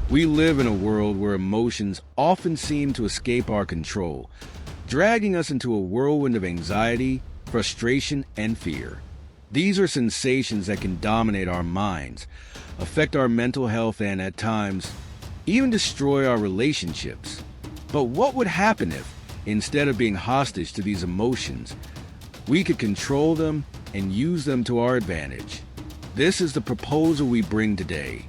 We live in a world where emotions often seem to escape our control, dragging us into a whirlwind of anxiety, frustration, and fear. These are sensations that can dominate our minds, affect our mental health, and at times, even destroy our relationships. But what would happen if, instead of being hostage to these emotions, we could control them and use them to our advantage? This is the proposal we bring today,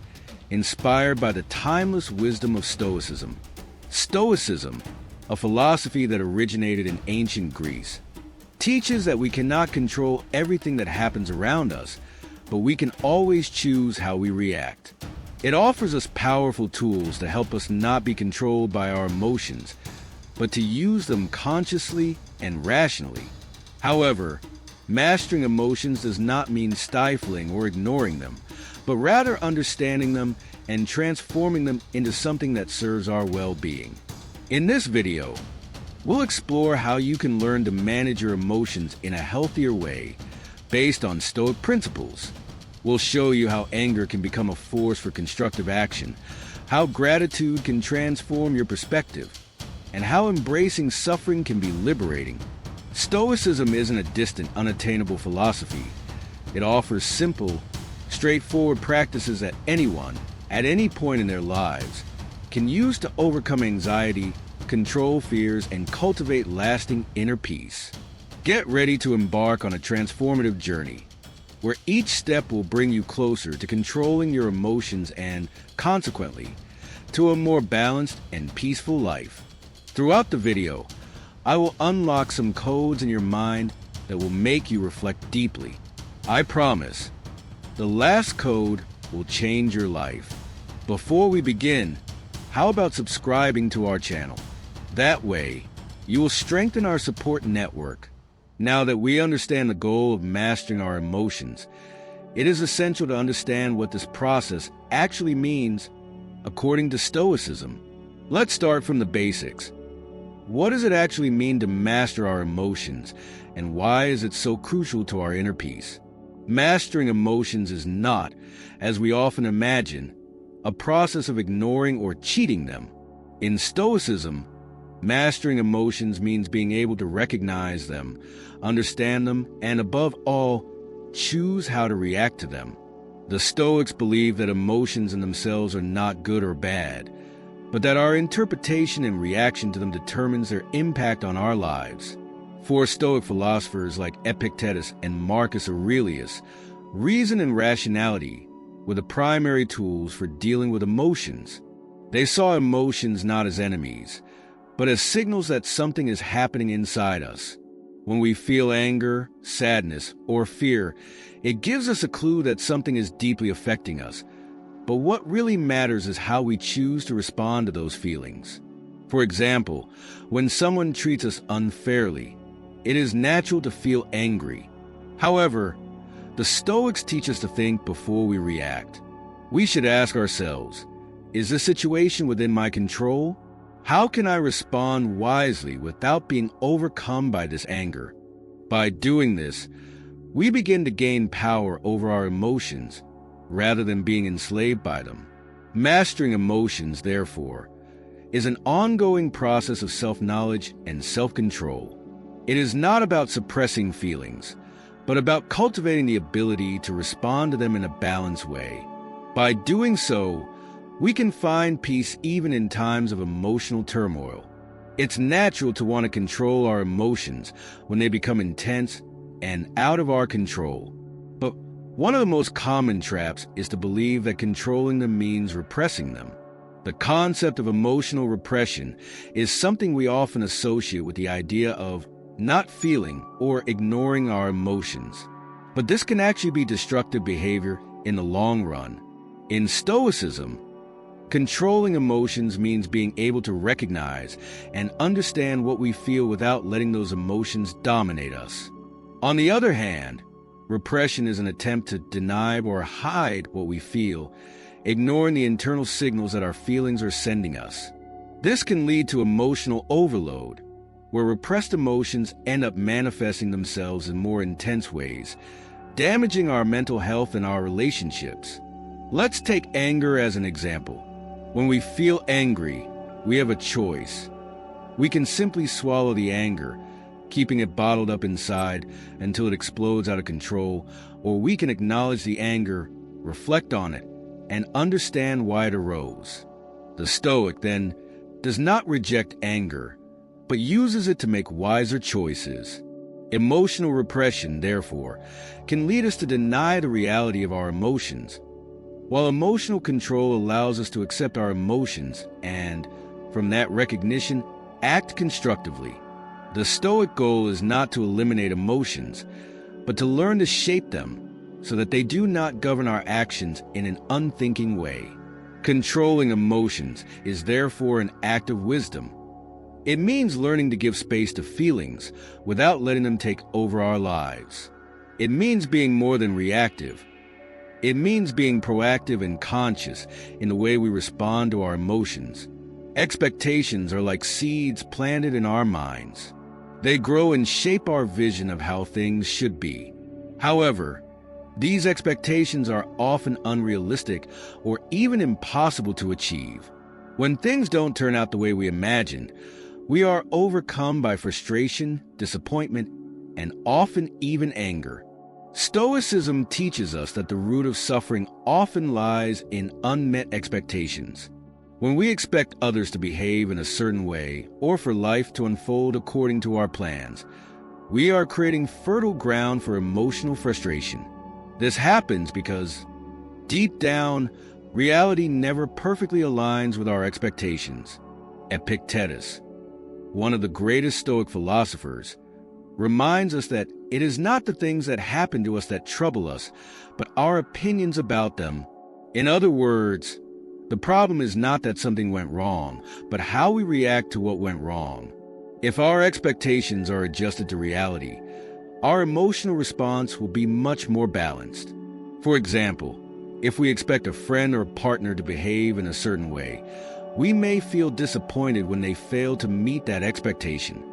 inspired by the timeless wisdom of Stoicism. Stoicism, a philosophy that originated in ancient Greece, teaches that we cannot control everything that happens around us, but we can always choose how we react. It offers us powerful tools to help us not be controlled by our emotions, but to use them consciously and rationally. However, mastering emotions does not mean stifling or ignoring them, but rather understanding them and transforming them into something that serves our well-being. In this video, we'll explore how you can learn to manage your emotions in a healthier way based on Stoic principles. We'll show you how anger can become a force for constructive action, how gratitude can transform your perspective, and how embracing suffering can be liberating. Stoicism isn't a distant, unattainable philosophy. It offers simple, straightforward practices that anyone, at any point in their lives, can use to overcome anxiety, control fears, and cultivate lasting inner peace. Get ready to embark on a transformative journey, where each step will bring you closer to controlling your emotions and, consequently, to a more balanced and peaceful life. Throughout the video, I will unlock some codes in your mind that will make you reflect deeply. I promise, the last code will change your life. Before we begin, how about subscribing to our channel? That way, you will strengthen our support network. Now that we understand the goal of mastering our emotions, it is essential to understand what this process actually means according to Stoicism. Let's start from the basics. What does it actually mean to master our emotions, and why is it so crucial to our inner peace? Mastering emotions is not, as we often imagine, a process of ignoring or cheating them. In Stoicism, mastering emotions means being able to recognize them, understand them, and above all, choose how to react to them. The Stoics believe that emotions in themselves are not good or bad, but that our interpretation and reaction to them determines their impact on our lives. For Stoic philosophers like Epictetus and Marcus Aurelius, reason and rationality were the primary tools for dealing with emotions. They saw emotions not as enemies, but as signals that something is happening inside us. When we feel anger, sadness, or fear, it gives us a clue that something is deeply affecting us. But what really matters is how we choose to respond to those feelings. For example, when someone treats us unfairly, it is natural to feel angry. However, the Stoics teach us to think before we react. We should ask ourselves, is this situation within my control? How can I respond wisely without being overcome by this anger? By doing this, we begin to gain power over our emotions rather than being enslaved by them. Mastering emotions, therefore, is an ongoing process of self-knowledge and self-control. It is not about suppressing feelings, but about cultivating the ability to respond to them in a balanced way. By doing so, we can find peace even in times of emotional turmoil. It's natural to want to control our emotions when they become intense and out of our control. But one of the most common traps is to believe that controlling them means repressing them. The concept of emotional repression is something we often associate with the idea of not feeling or ignoring our emotions. But this can actually be destructive behavior in the long run. In Stoicism, controlling emotions means being able to recognize and understand what we feel without letting those emotions dominate us. On the other hand, repression is an attempt to deny or hide what we feel, ignoring the internal signals that our feelings are sending us. This can lead to emotional overload, where repressed emotions end up manifesting themselves in more intense ways, damaging our mental health and our relationships. Let's take anger as an example. When we feel angry, we have a choice. We can simply swallow the anger, keeping it bottled up inside until it explodes out of control, or we can acknowledge the anger, reflect on it, and understand why it arose. The Stoic, then, does not reject anger, but uses it to make wiser choices. Emotional repression, therefore, can lead us to deny the reality of our emotions, while emotional control allows us to accept our emotions and, from that recognition, act constructively. The Stoic goal is not to eliminate emotions, but to learn to shape them so that they do not govern our actions in an unthinking way. Controlling emotions is therefore an act of wisdom. It means learning to give space to feelings without letting them take over our lives. It means being more than reactive. It means being proactive and conscious in the way we respond to our emotions. Expectations are like seeds planted in our minds. They grow and shape our vision of how things should be. However, these expectations are often unrealistic or even impossible to achieve. When things don't turn out the way we imagined, we are overcome by frustration, disappointment, and often even anger. Stoicism teaches us that the root of suffering often lies in unmet expectations. When we expect others to behave in a certain way or for life to unfold according to our plans, we are creating fertile ground for emotional frustration. This happens because, deep down, reality never perfectly aligns with our expectations. Epictetus, one of the greatest Stoic philosophers, reminds us that it is not the things that happen to us that trouble us, but our opinions about them. In other words, the problem is not that something went wrong, but how we react to what went wrong. If our expectations are adjusted to reality, our emotional response will be much more balanced. For example, if we expect a friend or partner to behave in a certain way, we may feel disappointed when they fail to meet that expectation.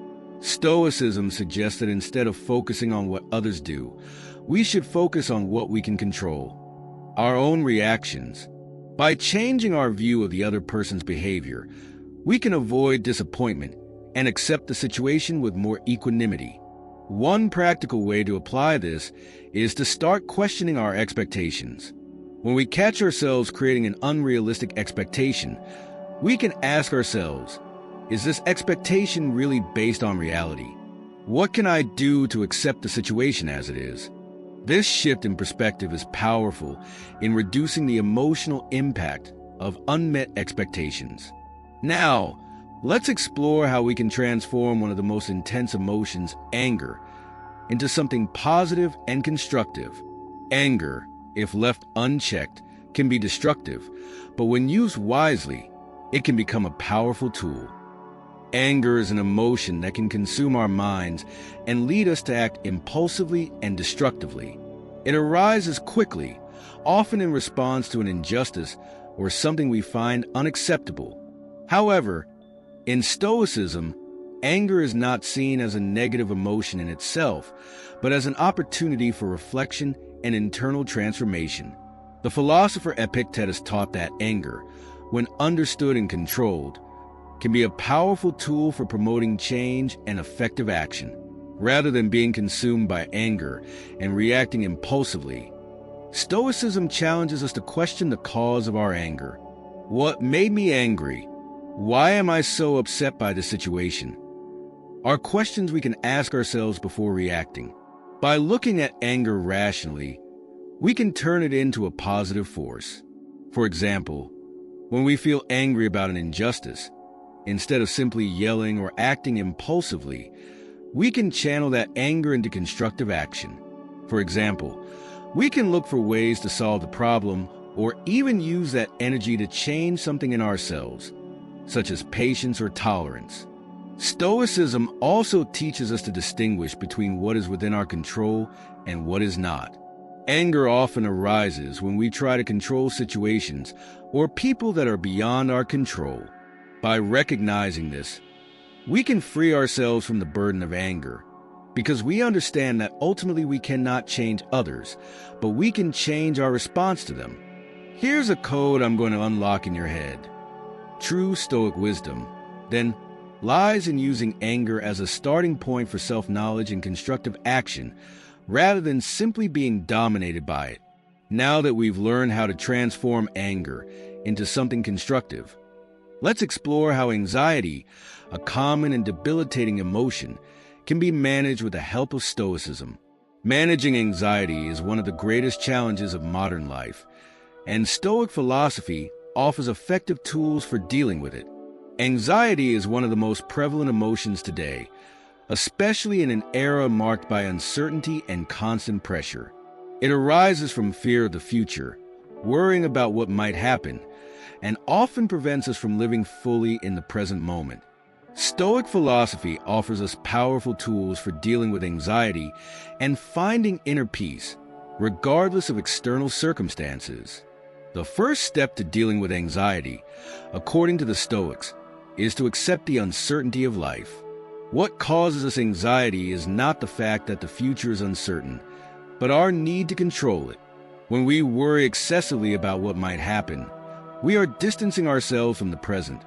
Stoicism suggests that instead of focusing on what others do, we should focus on what we can control, our own reactions. By changing our view of the other person's behavior, we can avoid disappointment and accept the situation with more equanimity. One practical way to apply this is to start questioning our expectations. When we catch ourselves creating an unrealistic expectation, we can ask ourselves, is this expectation really based on reality? What can I do to accept the situation as it is? This shift in perspective is powerful in reducing the emotional impact of unmet expectations. Now, let's explore how we can transform one of the most intense emotions, anger, into something positive and constructive. Anger, if left unchecked, can be destructive, but when used wisely, it can become a powerful tool. Anger is an emotion that can consume our minds and lead us to act impulsively and destructively. It arises quickly, often in response to an injustice or something we find unacceptable. However, in Stoicism, anger is not seen as a negative emotion in itself, but as an opportunity for reflection and internal transformation. The philosopher Epictetus taught that anger, when understood and controlled, can be a powerful tool for promoting change and effective action. Rather than being consumed by anger and reacting impulsively, Stoicism challenges us to question the cause of our anger. What made me angry? Why am I so upset by the situation? Are questions we can ask ourselves before reacting. By looking at anger rationally, we can turn it into a positive force. For example, when we feel angry about an injustice, instead of simply yelling or acting impulsively, we can channel that anger into constructive action. For example, we can look for ways to solve the problem or even use that energy to change something in ourselves, such as patience or tolerance. Stoicism also teaches us to distinguish between what is within our control and what is not. Anger often arises when we try to control situations or people that are beyond our control. By recognizing this, we can free ourselves from the burden of anger, because we understand that ultimately we cannot change others, but we can change our response to them. Here's a code I'm going to unlock in your head. True Stoic wisdom, then, lies in using anger as a starting point for self-knowledge and constructive action, rather than simply being dominated by it. Now that we've learned how to transform anger into something constructive, let's explore how anxiety, a common and debilitating emotion, can be managed with the help of Stoicism. Managing anxiety is one of the greatest challenges of modern life, and Stoic philosophy offers effective tools for dealing with it. Anxiety is one of the most prevalent emotions today, especially in an era marked by uncertainty and constant pressure. It arises from fear of the future, worrying about what might happen, and often prevents us from living fully in the present moment. Stoic philosophy offers us powerful tools for dealing with anxiety and finding inner peace, regardless of external circumstances. The first step to dealing with anxiety, according to the Stoics, is to accept the uncertainty of life. What causes us anxiety is not the fact that the future is uncertain, but our need to control it. When we worry excessively about what might happen, we are distancing ourselves from the present,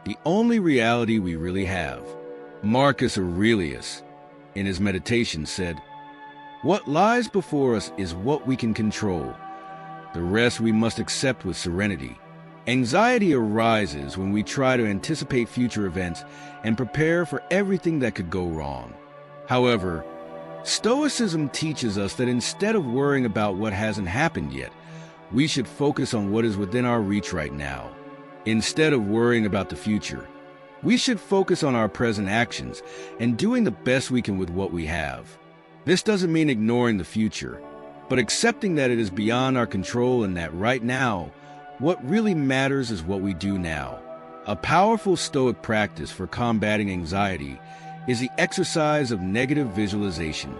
the only reality we really have. Marcus Aurelius, in his Meditations, said, "What lies before us is what we can control. The rest we must accept with serenity." Anxiety arises when we try to anticipate future events and prepare for everything that could go wrong. However, Stoicism teaches us that instead of worrying about what hasn't happened yet, we should focus on what is within our reach right now. Instead of worrying about the future, we should focus on our present actions and doing the best we can with what we have. This doesn't mean ignoring the future, but accepting that it is beyond our control and that right now, what really matters is what we do now. A powerful Stoic practice for combating anxiety is the exercise of negative visualization.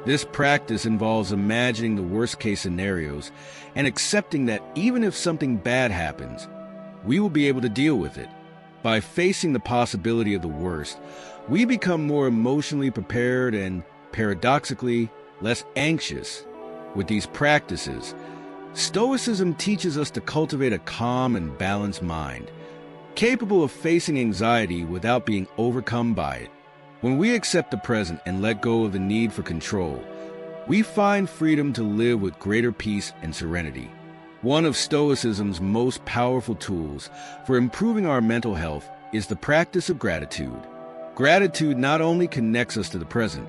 This practice involves imagining the worst-case scenarios and accepting that even if something bad happens, we will be able to deal with it. By facing the possibility of the worst, we become more emotionally prepared and, paradoxically, less anxious. With these practices, Stoicism teaches us to cultivate a calm and balanced mind, capable of facing anxiety without being overcome by it. When we accept the present and let go of the need for control, we find freedom to live with greater peace and serenity. One of Stoicism's most powerful tools for improving our mental health is the practice of gratitude. Gratitude not only connects us to the present,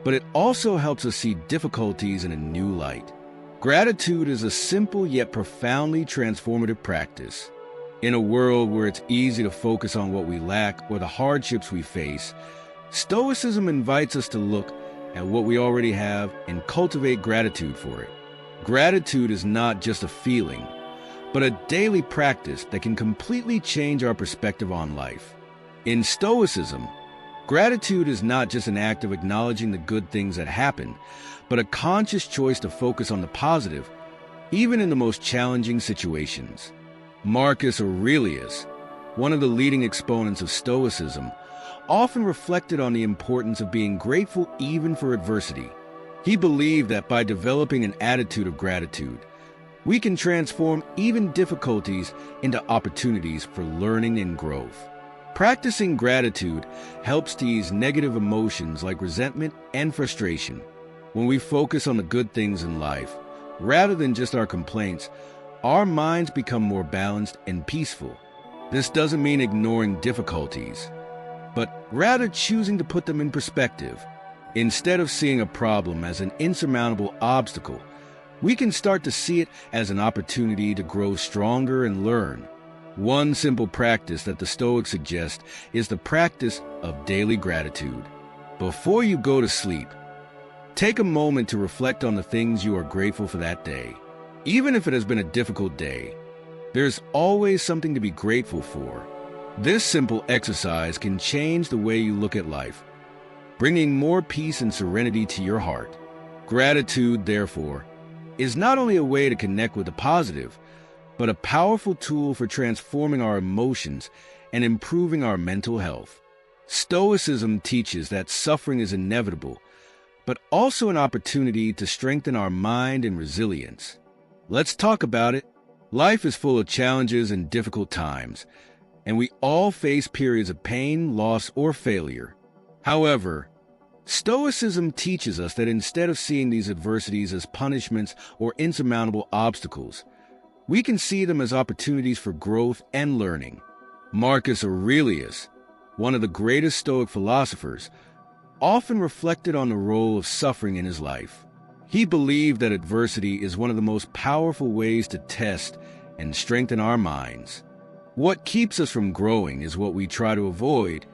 but it also helps us see difficulties in a new light. Gratitude is a simple yet profoundly transformative practice. In a world where it's easy to focus on what we lack or the hardships we face, Stoicism invites us to look at what we already have and cultivate gratitude for it. Gratitude is not just a feeling, but a daily practice that can completely change our perspective on life. In Stoicism, gratitude is not just an act of acknowledging the good things that happen, but a conscious choice to focus on the positive, even in the most challenging situations. Marcus Aurelius, one of the leading exponents of Stoicism, often reflected on the importance of being grateful even for adversity. He believed that by developing an attitude of gratitude, we can transform even difficulties into opportunities for learning and growth. Practicing gratitude helps to ease negative emotions like resentment and frustration. When we focus on the good things in life, rather than just our complaints, our minds become more balanced and peaceful. This doesn't mean ignoring difficulties, but rather choosing to put them in perspective. Instead of seeing a problem as an insurmountable obstacle, we can start to see it as an opportunity to grow stronger and learn. One simple practice that the Stoics suggest is the practice of daily gratitude. Before you go to sleep, take a moment to reflect on the things you are grateful for that day. Even if it has been a difficult day, there's always something to be grateful for. This simple exercise can change the way you look at life, bringing more peace and serenity to your heart. Gratitude, therefore, is not only a way to connect with the positive, but a powerful tool for transforming our emotions and improving our mental health. Stoicism teaches that suffering is inevitable, but also an opportunity to strengthen our mind and resilience. Let's talk about it. Life is full of challenges and difficult times, and we all face periods of pain, loss, or failure. However, Stoicism teaches us that instead of seeing these adversities as punishments or insurmountable obstacles, we can see them as opportunities for growth and learning. Marcus Aurelius, one of the greatest Stoic philosophers, often reflected on the role of suffering in his life. He believed that adversity is one of the most powerful ways to test and strengthen our minds. What keeps us from growing is what we try to avoid,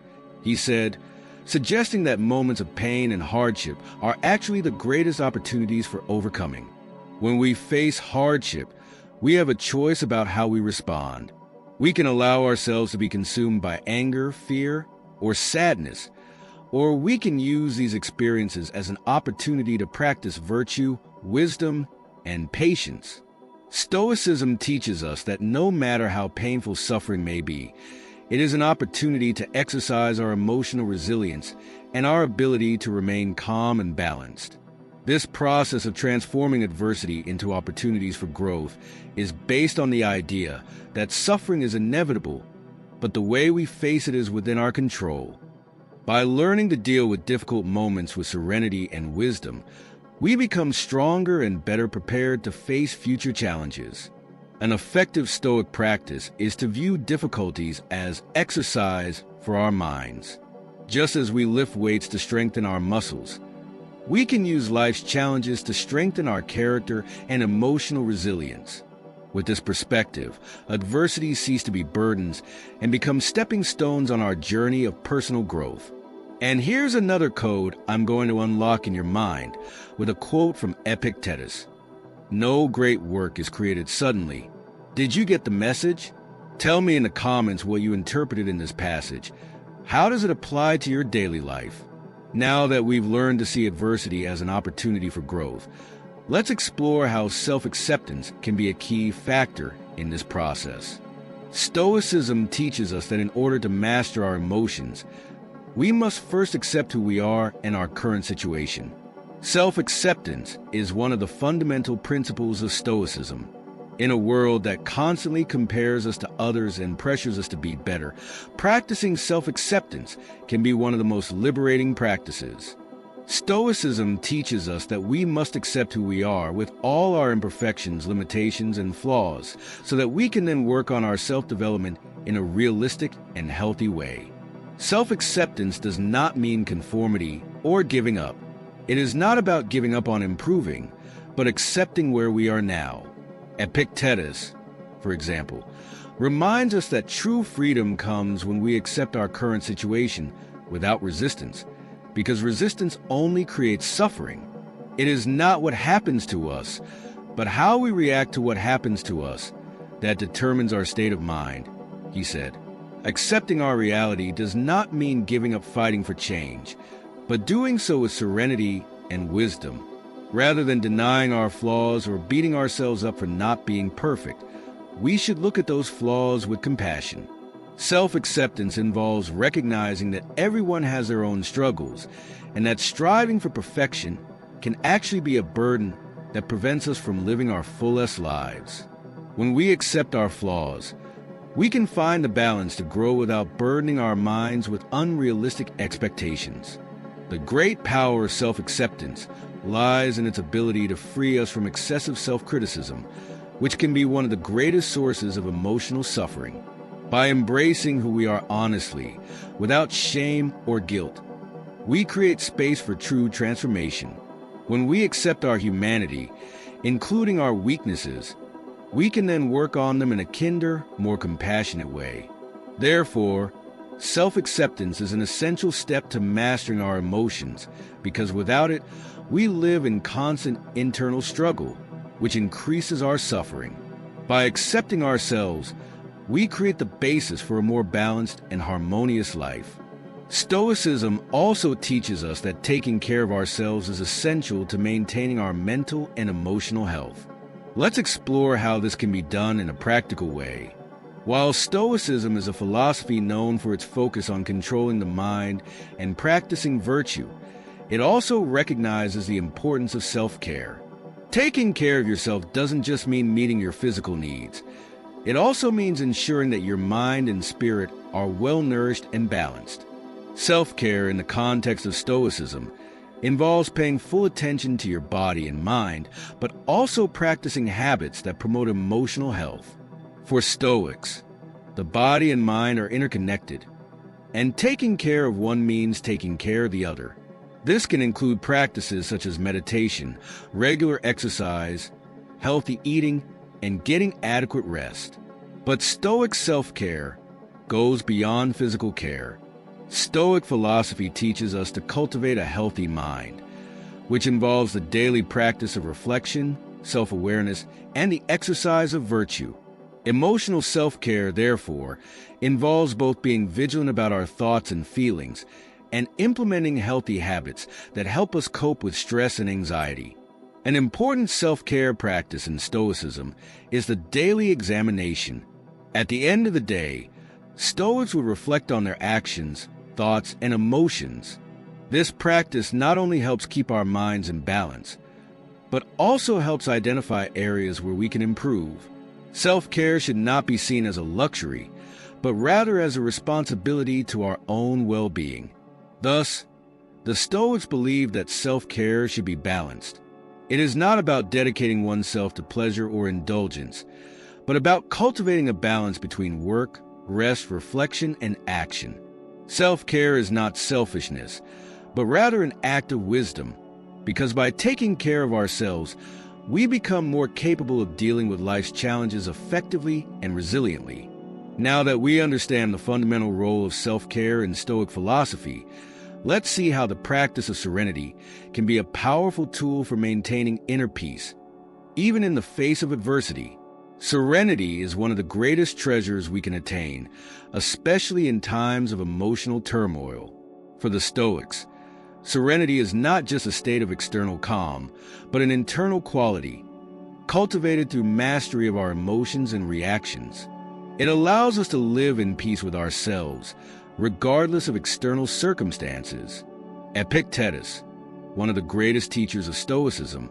he said, suggesting that moments of pain and hardship are actually the greatest opportunities for overcoming. When we face hardship, we have a choice about how we respond. We can allow ourselves to be consumed by anger, fear, or sadness, or we can use these experiences as an opportunity to practice virtue, wisdom, and patience. Stoicism teaches us that no matter how painful suffering may be, it is an opportunity to exercise our emotional resilience and our ability to remain calm and balanced. This process of transforming adversity into opportunities for growth is based on the idea that suffering is inevitable, but the way we face it is within our control. By learning to deal with difficult moments with serenity and wisdom, we become stronger and better prepared to face future challenges. An effective Stoic practice is to view difficulties as exercise for our minds. Just as we lift weights to strengthen our muscles, we can use life's challenges to strengthen our character and emotional resilience. With this perspective, adversities cease to be burdens and become stepping stones on our journey of personal growth. And here's another code I'm going to unlock in your mind with a quote from Epictetus. No great work is created suddenly. Did you get the message? Tell me in the comments what you interpreted in this passage. How does it apply to your daily life? Now that we've learned to see adversity as an opportunity for growth, let's explore how self-acceptance can be a key factor in this process. Stoicism teaches us that in order to master our emotions, we must first accept who we are and our current situation. Self-acceptance is one of the fundamental principles of Stoicism. In a world that constantly compares us to others and pressures us to be better, practicing self-acceptance can be one of the most liberating practices. Stoicism teaches us that we must accept who we are with all our imperfections, limitations, and flaws, so that we can then work on our self-development in a realistic and healthy way. Self-acceptance does not mean conformity or giving up. It is not about giving up on improving, but accepting where we are now. Epictetus, for example, reminds us that true freedom comes when we accept our current situation without resistance, because resistance only creates suffering. It is not what happens to us, but how we react to what happens to us that determines our state of mind, he said. Accepting our reality does not mean giving up fighting for change, but doing so with serenity and wisdom. Rather than denying our flaws or beating ourselves up for not being perfect, we should look at those flaws with compassion. Self-acceptance involves recognizing that everyone has their own struggles, and that striving for perfection can actually be a burden that prevents us from living our fullest lives. When we accept our flaws, we can find the balance to grow without burdening our minds with unrealistic expectations. The great power of self-acceptance lies in its ability to free us from excessive self-criticism, which can be one of the greatest sources of emotional suffering. By embracing who we are honestly, without shame or guilt, we create space for true transformation. When we accept our humanity, including our weaknesses, we can then work on them in a kinder, more compassionate way. Therefore, self-acceptance is an essential step to mastering our emotions, because without it, we live in constant internal struggle, which increases our suffering. By accepting ourselves, we create the basis for a more balanced and harmonious life. Stoicism also teaches us that taking care of ourselves is essential to maintaining our mental and emotional health. Let's explore how this can be done in a practical way. While Stoicism is a philosophy known for its focus on controlling the mind and practicing virtue, it also recognizes the importance of self-care. Taking care of yourself doesn't just mean meeting your physical needs. It also means ensuring that your mind and spirit are well-nourished and balanced. Self-care in the context of Stoicism involves paying full attention to your body and mind, but also practicing habits that promote emotional health. For Stoics, the body and mind are interconnected, and taking care of one means taking care of the other. This can include practices such as meditation, regular exercise, healthy eating, and getting adequate rest. But Stoic self-care goes beyond physical care. Stoic philosophy teaches us to cultivate a healthy mind, which involves the daily practice of reflection, self-awareness, and the exercise of virtue. Emotional self-care, therefore, involves both being vigilant about our thoughts and feelings and implementing healthy habits that help us cope with stress and anxiety. An important self-care practice in Stoicism is the daily examination. At the end of the day, Stoics would reflect on their actions, thoughts, and emotions. This practice not only helps keep our minds in balance, but also helps identify areas where we can improve. Self-care should not be seen as a luxury, but rather as a responsibility to our own well-being. Thus, the Stoics believe that self-care should be balanced. It is not about dedicating oneself to pleasure or indulgence, but about cultivating a balance between work, rest, reflection, and action. Self-care is not selfishness, but rather an act of wisdom, because by taking care of ourselves, we become more capable of dealing with life's challenges effectively and resiliently. Now that we understand the fundamental role of self-care in Stoic philosophy, let's see how the practice of serenity can be a powerful tool for maintaining inner peace, even in the face of adversity. Serenity is one of the greatest treasures we can attain, especially in times of emotional turmoil. For the Stoics, serenity is not just a state of external calm, but an internal quality, cultivated through mastery of our emotions and reactions. It allows us to live in peace with ourselves, regardless of external circumstances. Epictetus, one of the greatest teachers of Stoicism,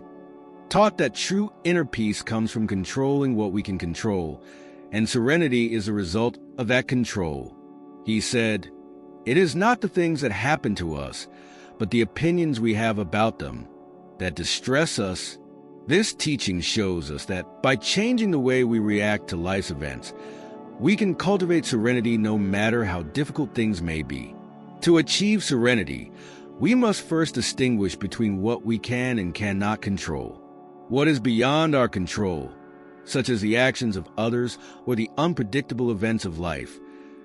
taught that true inner peace comes from controlling what we can control, and serenity is a result of that control. He said, "It is not the things that happen to us, but the opinions we have about them that distress us." This teaching shows us that by changing the way we react to life's events, we can cultivate serenity no matter how difficult things may be. To achieve serenity, we must first distinguish between what we can and cannot control. What is beyond our control, such as the actions of others or the unpredictable events of life,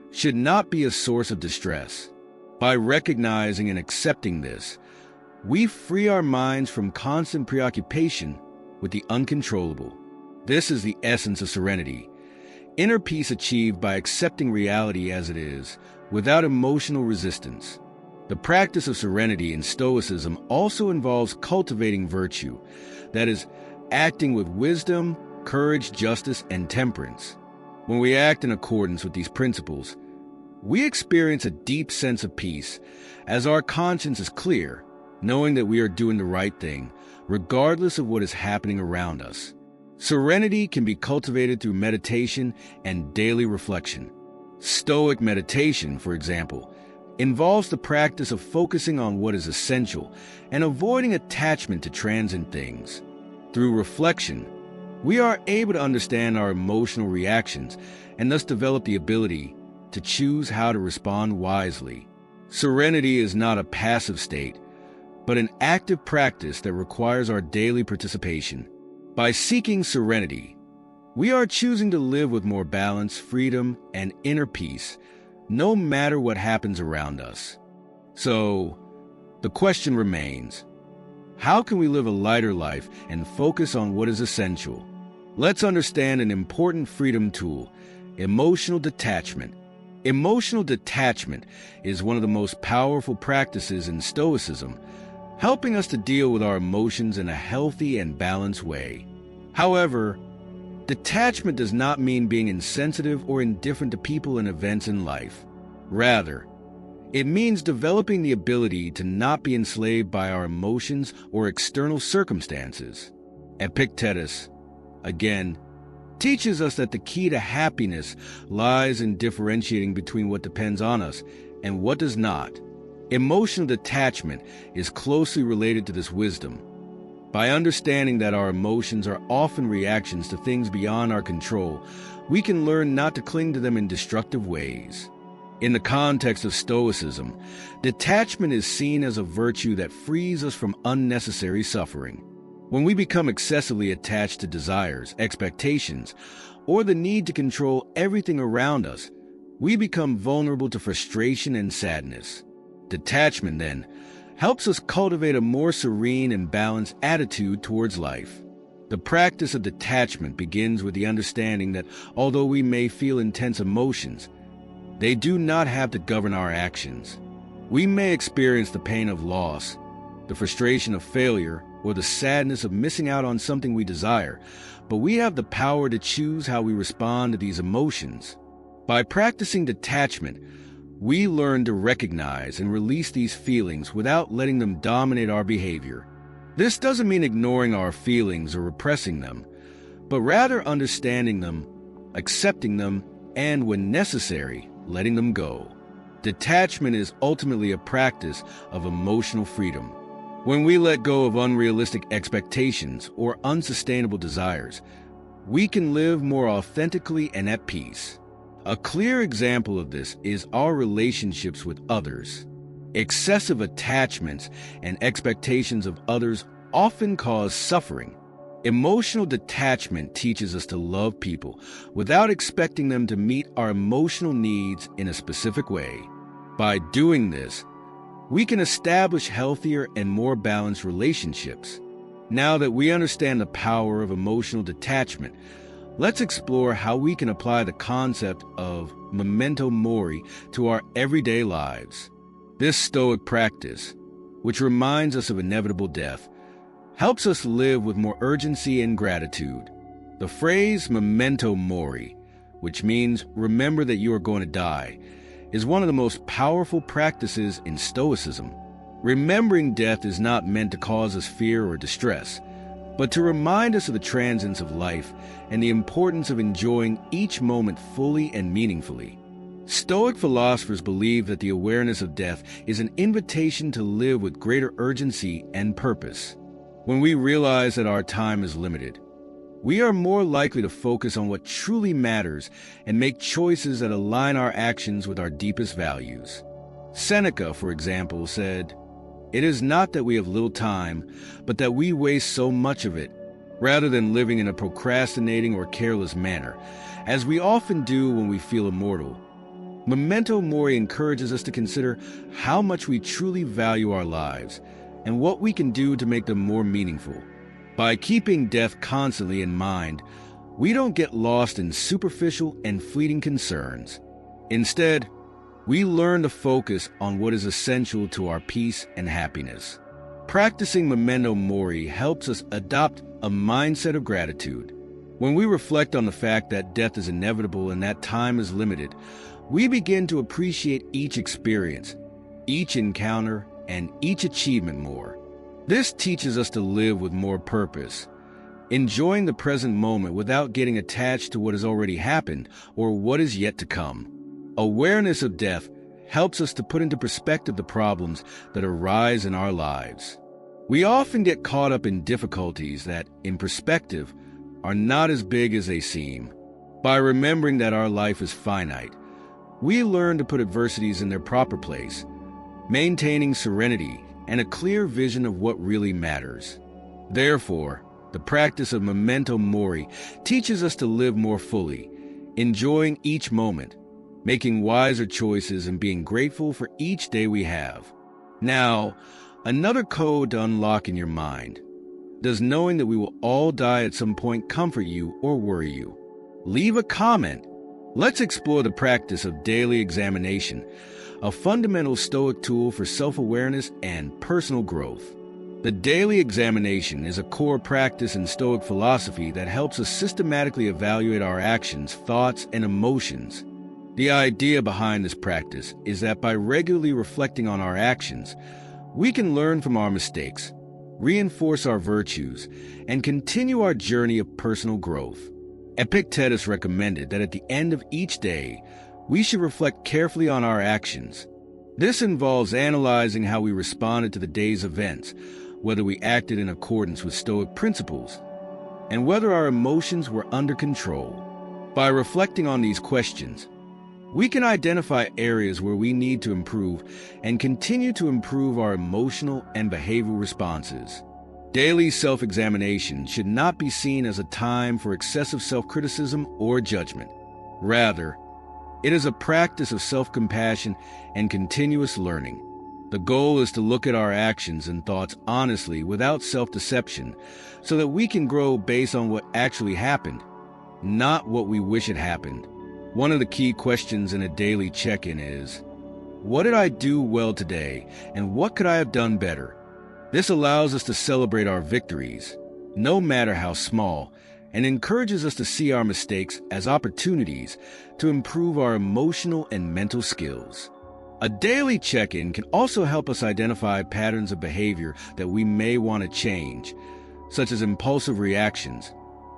should not be a source of distress. By recognizing and accepting this, we free our minds from constant preoccupation with the uncontrollable. This is the essence of serenity. Inner peace achieved by accepting reality as it is, without emotional resistance. The practice of serenity in Stoicism also involves cultivating virtue, that is, acting with wisdom, courage, justice, and temperance. When we act in accordance with these principles, we experience a deep sense of peace, as our conscience is clear, knowing that we are doing the right thing, regardless of what is happening around us. Serenity can be cultivated through meditation and daily reflection. Stoic meditation, for example, involves the practice of focusing on what is essential and avoiding attachment to transient things. Through reflection, we are able to understand our emotional reactions and thus develop the ability to choose how to respond wisely. Serenity is not a passive state, but an active practice that requires our daily participation. By seeking serenity, we are choosing to live with more balance, freedom, and inner peace, no matter what happens around us. So, the question remains, how can we live a lighter life and focus on what is essential? Let's understand an important freedom tool, emotional detachment. Emotional detachment is one of the most powerful practices in Stoicism, helping us to deal with our emotions in a healthy and balanced way. However, detachment does not mean being insensitive or indifferent to people and events in life. Rather, it means developing the ability to not be enslaved by our emotions or external circumstances. Epictetus, again, teaches us that the key to happiness lies in differentiating between what depends on us and what does not. Emotional detachment is closely related to this wisdom. By understanding that our emotions are often reactions to things beyond our control, we can learn not to cling to them in destructive ways. In the context of Stoicism, detachment is seen as a virtue that frees us from unnecessary suffering. When we become excessively attached to desires, expectations, or the need to control everything around us, we become vulnerable to frustration and sadness. Detachment, then, helps us cultivate a more serene and balanced attitude towards life. The practice of detachment begins with the understanding that although we may feel intense emotions, they do not have to govern our actions. We may experience the pain of loss, the frustration of failure, or the sadness of missing out on something we desire, but we have the power to choose how we respond to these emotions. By practicing detachment, we learn to recognize and release these feelings without letting them dominate our behavior. This doesn't mean ignoring our feelings or repressing them, but rather understanding them, accepting them, and when necessary, letting them go. Detachment is ultimately a practice of emotional freedom. When we let go of unrealistic expectations or unsustainable desires, we can live more authentically and at peace. A clear example of this is our relationships with others. Excessive attachments and expectations of others often cause suffering. Emotional detachment teaches us to love people without expecting them to meet our emotional needs in a specific way. By doing this, we can establish healthier and more balanced relationships. Now that we understand the power of emotional detachment, let's explore how we can apply the concept of memento mori to our everyday lives. This Stoic practice, which reminds us of inevitable death, helps us live with more urgency and gratitude. The phrase memento mori, which means remember that you are going to die, is one of the most powerful practices in Stoicism. Remembering death is not meant to cause us fear or distress, but to remind us of the transience of life and the importance of enjoying each moment fully and meaningfully. Stoic philosophers believe that the awareness of death is an invitation to live with greater urgency and purpose. When we realize that our time is limited, we are more likely to focus on what truly matters and make choices that align our actions with our deepest values. Seneca, for example, said, "It is not that we have little time, but that we waste so much of it, rather than living in a procrastinating or careless manner, as we often do when we feel immortal." Memento mori encourages us to consider how much we truly value our lives and what we can do to make them more meaningful. By keeping death constantly in mind, we don't get lost in superficial and fleeting concerns. Instead, we learn to focus on what is essential to our peace and happiness. Practicing memento mori helps us adopt a mindset of gratitude. When we reflect on the fact that death is inevitable and that time is limited, we begin to appreciate each experience, each encounter, and each achievement more. This teaches us to live with more purpose, enjoying the present moment without getting attached to what has already happened or what is yet to come. Awareness of death helps us to put into perspective the problems that arise in our lives. We often get caught up in difficulties that, in perspective, are not as big as they seem. By remembering that our life is finite, we learn to put adversities in their proper place, maintaining serenity and a clear vision of what really matters. Therefore, the practice of memento mori teaches us to live more fully, enjoying each moment, making wiser choices, and being grateful for each day we have. Now, another code to unlock in your mind. Does knowing that we will all die at some point comfort you or worry you? Leave a comment. Let's explore the practice of daily examination, a fundamental Stoic tool for self-awareness and personal growth. The daily examination is a core practice in Stoic philosophy that helps us systematically evaluate our actions, thoughts, and emotions. The idea behind this practice is that by regularly reflecting on our actions, we can learn from our mistakes, reinforce our virtues, and continue our journey of personal growth. Epictetus recommended that at the end of each day, we should reflect carefully on our actions. This involves analyzing how we responded to the day's events, whether we acted in accordance with Stoic principles, and whether our emotions were under control. By reflecting on these questions, we can identify areas where we need to improve and continue to improve our emotional and behavioral responses. Daily self-examination should not be seen as a time for excessive self-criticism or judgment. Rather, it is a practice of self-compassion and continuous learning. The goal is to look at our actions and thoughts honestly without self-deception so that we can grow based on what actually happened, not what we wish had happened. One of the key questions in a daily check-in is, what did I do well today, and what could I have done better? This allows us to celebrate our victories, no matter how small, and encourages us to see our mistakes as opportunities to improve our emotional and mental skills. A daily check-in can also help us identify patterns of behavior that we may want to change, such as impulsive reactions,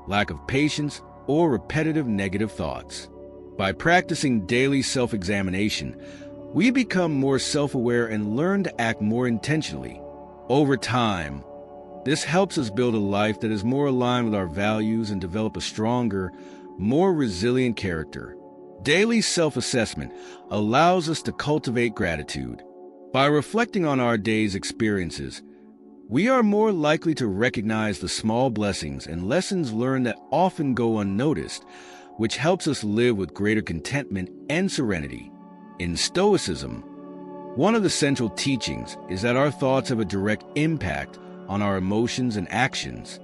lack of patience, or repetitive negative thoughts. By practicing daily self-examination, we become more self-aware and learn to act more intentionally. Over time, this helps us build a life that is more aligned with our values and develop a stronger, more resilient character. Daily self-assessment allows us to cultivate gratitude. By reflecting on our day's experiences, we are more likely to recognize the small blessings and lessons learned that often go unnoticed, which helps us live with greater contentment and serenity. In Stoicism, one of the central teachings is that our thoughts have a direct impact on our emotions and actions.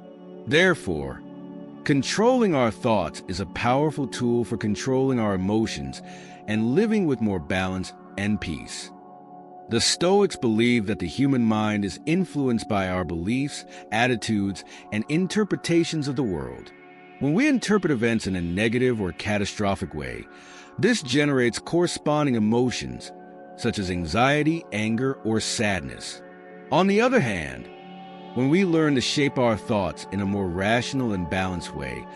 Therefore, controlling our thoughts is a powerful tool for controlling our emotions and living with more balance and peace. The Stoics believe that the human mind is influenced by our beliefs, attitudes, and interpretations of the world. When we interpret events in a negative or catastrophic way, this generates corresponding emotions, such as anxiety, anger, or sadness. On the other hand, when we learn to shape our thoughts in a more rational and balanced way,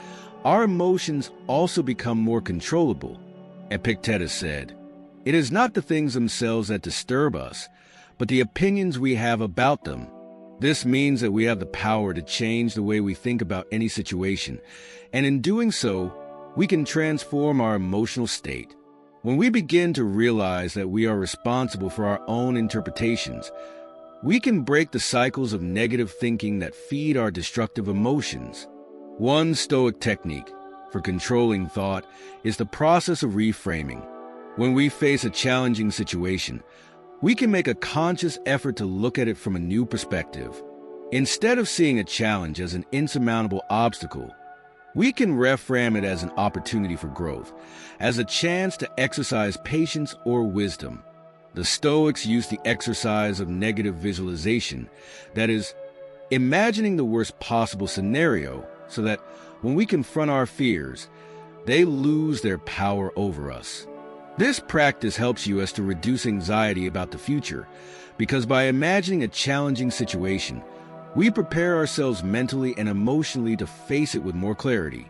our emotions also become more controllable. Epictetus said, "It is not the things themselves that disturb us, but the opinions we have about them." This means that we have the power to change the way we think about any situation, and in doing so, we can transform our emotional state. When we begin to realize that we are responsible for our own interpretations, we can break the cycles of negative thinking that feed our destructive emotions. One Stoic technique for controlling thought is the process of reframing. When we face a challenging situation, we can make a conscious effort to look at it from a new perspective. Instead of seeing a challenge as an insurmountable obstacle, we can reframe it as an opportunity for growth, as a chance to exercise patience or wisdom. The Stoics use the exercise of negative visualization, that is, imagining the worst possible scenario so that when we confront our fears, they lose their power over us. This practice helps us to reduce anxiety about the future, because by imagining a challenging situation, we prepare ourselves mentally and emotionally to face it with more clarity.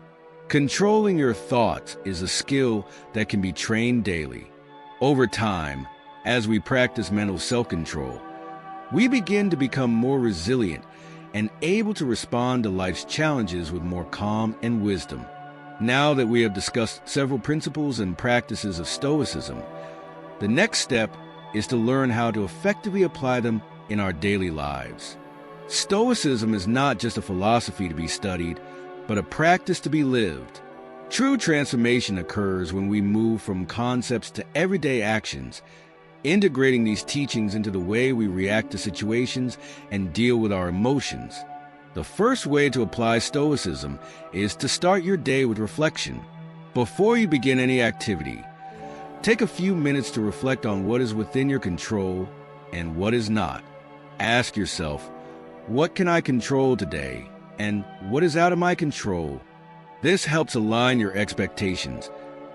Controlling your thoughts is a skill that can be trained daily. Over time, as we practice mental self-control, we begin to become more resilient and able to respond to life's challenges with more calm and wisdom. Now that we have discussed several principles and practices of Stoicism, the next step is to learn how to effectively apply them in our daily lives. Stoicism is not just a philosophy to be studied, but a practice to be lived. True transformation occurs when we move from concepts to everyday actions, integrating these teachings into the way we react to situations and deal with our emotions. The first way to apply Stoicism is to start your day with reflection. Before you begin any activity, take a few minutes to reflect on what is within your control and what is not. Ask yourself, what can I control today, and what is out of my control? This helps align your expectations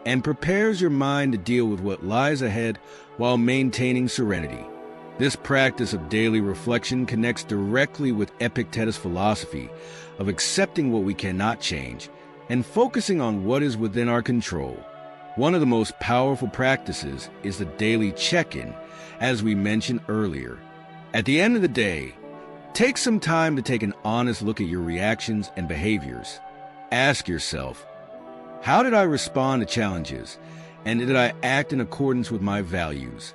and prepares your mind to deal with what lies ahead while maintaining serenity. This practice of daily reflection connects directly with Epictetus' philosophy of accepting what we cannot change and focusing on what is within our control. One of the most powerful practices is the daily check-in, as we mentioned earlier. At the end of the day, take some time to take an honest look at your reactions and behaviors. Ask yourself, how did I respond to challenges, and did I act in accordance with my values?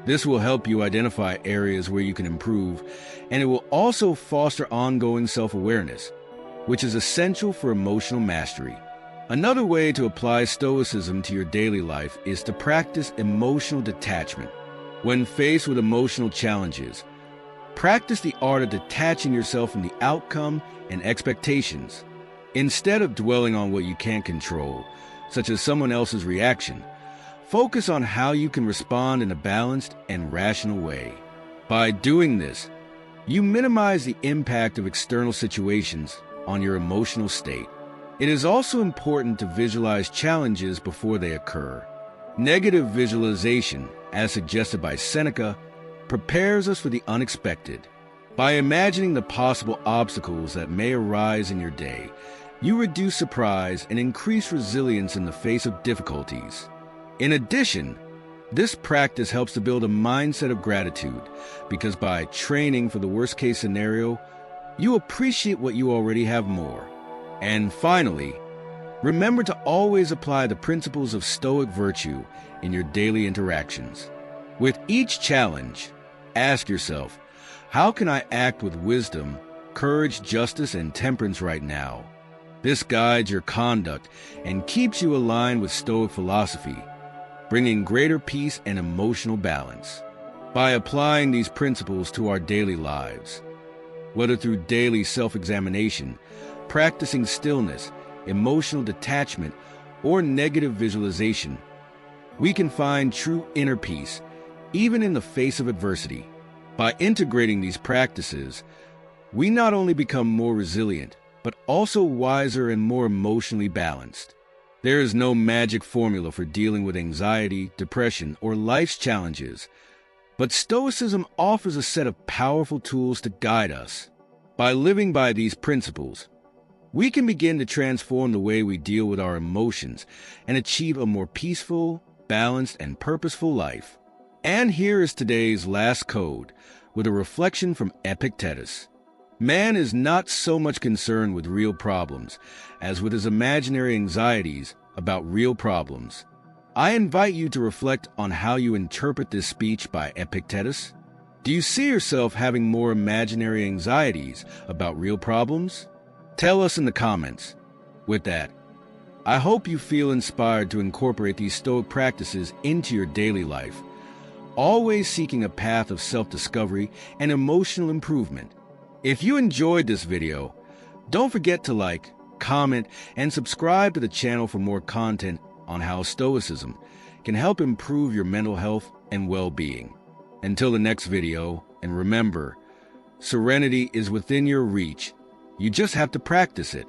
This will help you identify areas where you can improve, and it will also foster ongoing self-awareness, which is essential for emotional mastery. Another way to apply Stoicism to your daily life is to practice emotional detachment. When faced with emotional challenges, practice the art of detaching yourself from the outcome and expectations. Instead of dwelling on what you can't control, such as someone else's reaction, focus on how you can respond in a balanced and rational way. By doing this, you minimize the impact of external situations on your emotional state. It is also important to visualize challenges before they occur. Negative visualization, as suggested by Seneca, prepares us for the unexpected. By imagining the possible obstacles that may arise in your day, you reduce surprise and increase resilience in the face of difficulties. In addition, this practice helps to build a mindset of gratitude, because by training for the worst-case scenario, you appreciate what you already have more. And finally, remember to always apply the principles of Stoic virtue in your daily interactions. With each challenge, ask yourself, how can I act with wisdom, courage, justice, and temperance right now? This guides your conduct and keeps you aligned with Stoic philosophy, bringing greater peace and emotional balance. By applying these principles to our daily lives, whether through daily self-examination, practicing stillness, emotional detachment, or negative visualization, we can find true inner peace, even in the face of adversity. By integrating these practices, we not only become more resilient, but also wiser and more emotionally balanced. There is no magic formula for dealing with anxiety, depression, or life's challenges, but Stoicism offers a set of powerful tools to guide us. By living by these principles, we can begin to transform the way we deal with our emotions and achieve a more peaceful, balanced, and purposeful life. And here is today's last code, with a reflection from Epictetus. Man is not so much concerned with real problems as with his imaginary anxieties about real problems. I invite you to reflect on how you interpret this speech by Epictetus. Do you see yourself having more imaginary anxieties about real problems? Tell us in the comments. With that, I hope you feel inspired to incorporate these Stoic practices into your daily life, always seeking a path of self-discovery and emotional improvement. If you enjoyed this video, don't forget to like, comment, and subscribe to the channel for more content on how Stoicism can help improve your mental health and well-being. Until the next video, and remember, serenity is within your reach. You just have to practice it.